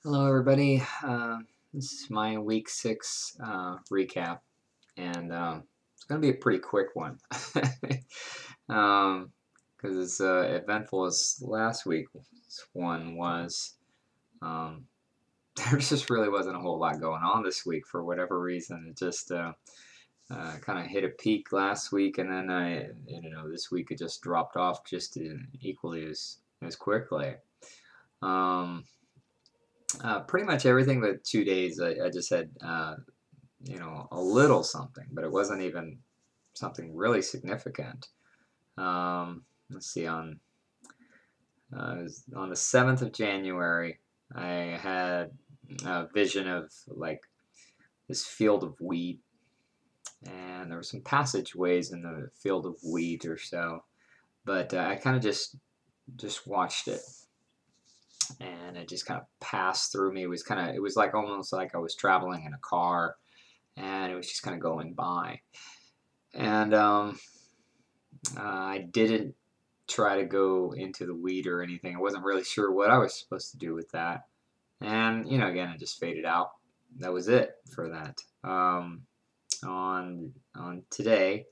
Hello, everybody. This is my week 6 recap, and it's going to be a pretty quick one because as eventful as last week's one was. Um, there just really wasn't a whole lot going on this week for whatever reason. It just kind of hit a peak last week, and then this week it just dropped off just equally as quickly. Pretty much everything but 2 days. I just had a little something, but it wasn't even something really significant. Let's see, on the 7th of January, I had a vision of like this field of wheat, and there were some passageways in the field of wheat or so, but I kind of just watched it, and it just kind of passed through me. It was like almost like I was traveling in a car, and it was just kind of going by. And I didn't try to go into the weed or anything. I wasn't really sure what I was supposed to do with that. And, again, it just faded out. That was it for that. On today,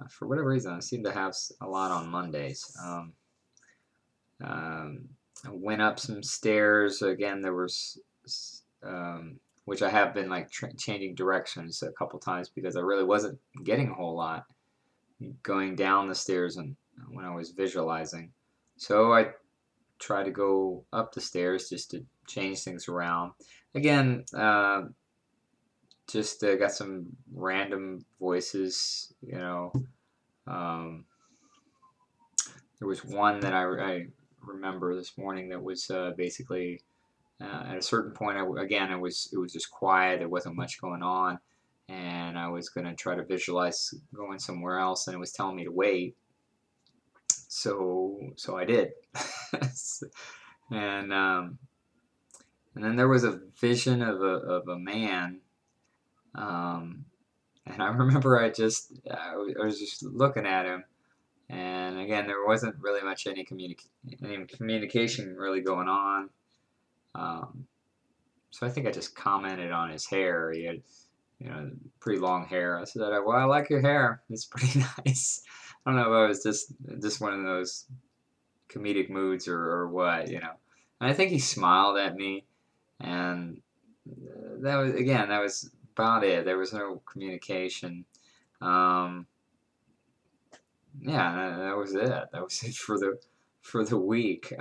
for whatever reason, I seem to have a lot on Mondays. I went up some stairs. Again, there was, which I have been like changing directions a couple times because I really wasn't getting a whole lot going down the stairs and when I was visualizing. So I tried to go up the stairs just to change things around. Again, just got some random voices, there was one that I remember this morning that was basically at a certain point. Again, it was just quiet. There wasn't much going on, and I was going to try to visualize going somewhere else, and it was telling me to wait. So I did, and then there was a vision of a man, and I remember I was just looking at him. And again, there wasn't really much any communication really going on. So I think I just commented on his hair. He had, pretty long hair. I said, "Well, I like your hair. It's pretty nice." I don't know if I was just one of those comedic moods or what, And I think he smiled at me, and that was about it. There was no communication. Yeah, that was it. That was it for the week.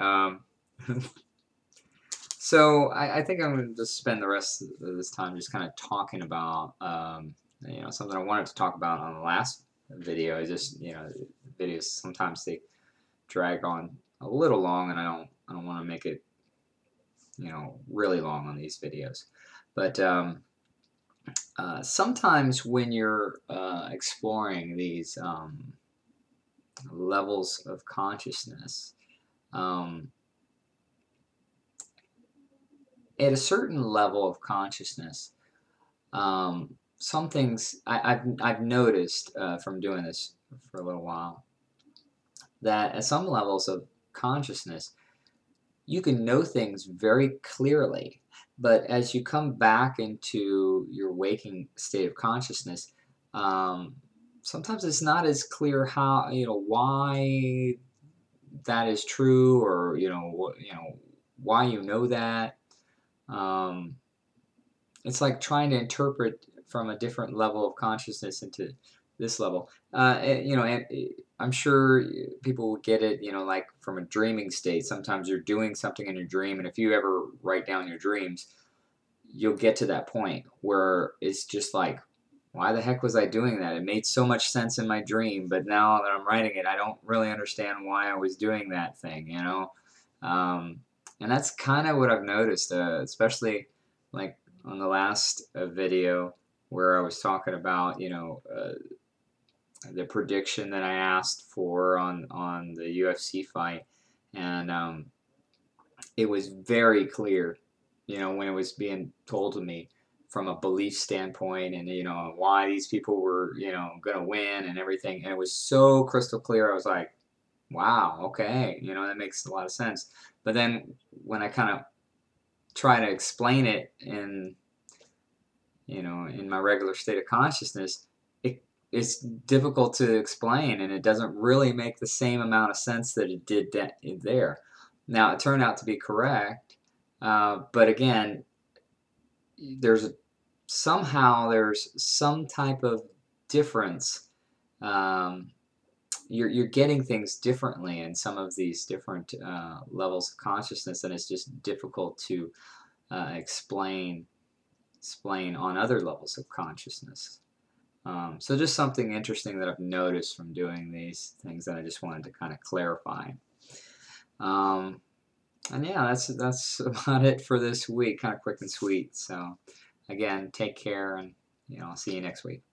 So I think I'm going to just spend the rest of this time just kind of talking about something I wanted to talk about on the last video. Is just videos sometimes they drag on a little long, and I don't want to make it really long on these videos. But sometimes when you're exploring these levels of consciousness, at a certain level of consciousness, some things I've noticed from doing this for a little while, that at some levels of consciousness you can know things very clearly, but as you come back into your waking state of consciousness, sometimes it's not as clear how why that is true, or why that. It's like trying to interpret from a different level of consciousness into this level. And I'm sure people will get it, like from a dreaming state. Sometimes you're doing something in your dream, and if you ever write down your dreams, you'll get to that point where it's just like, why the heck was I doing that? It made so much sense in my dream, but now that I'm writing it, I don't really understand why I was doing that thing, and that's kind of what I've noticed, especially like on the last video where I was talking about, the prediction that I asked for on the UFC fight, and it was very clear, when it was being told to me from a belief standpoint, and why these people were going to win and everything, and it was so crystal clear. I was like, wow, okay, that makes a lot of sense. But then when I kind of try to explain it in, in my regular state of consciousness, it's difficult to explain, and it doesn't really make the same amount of sense that it did there. Now, it turned out to be correct, but again, somehow there's some type of difference. You're getting things differently in some of these different levels of consciousness, and it's just difficult to explain on other levels of consciousness. So just something interesting that I've noticed from doing these things that I just wanted to kind of clarify. And yeah, that's about it for this week. Kind of quick and sweet. So again, take care, and I'll see you next week.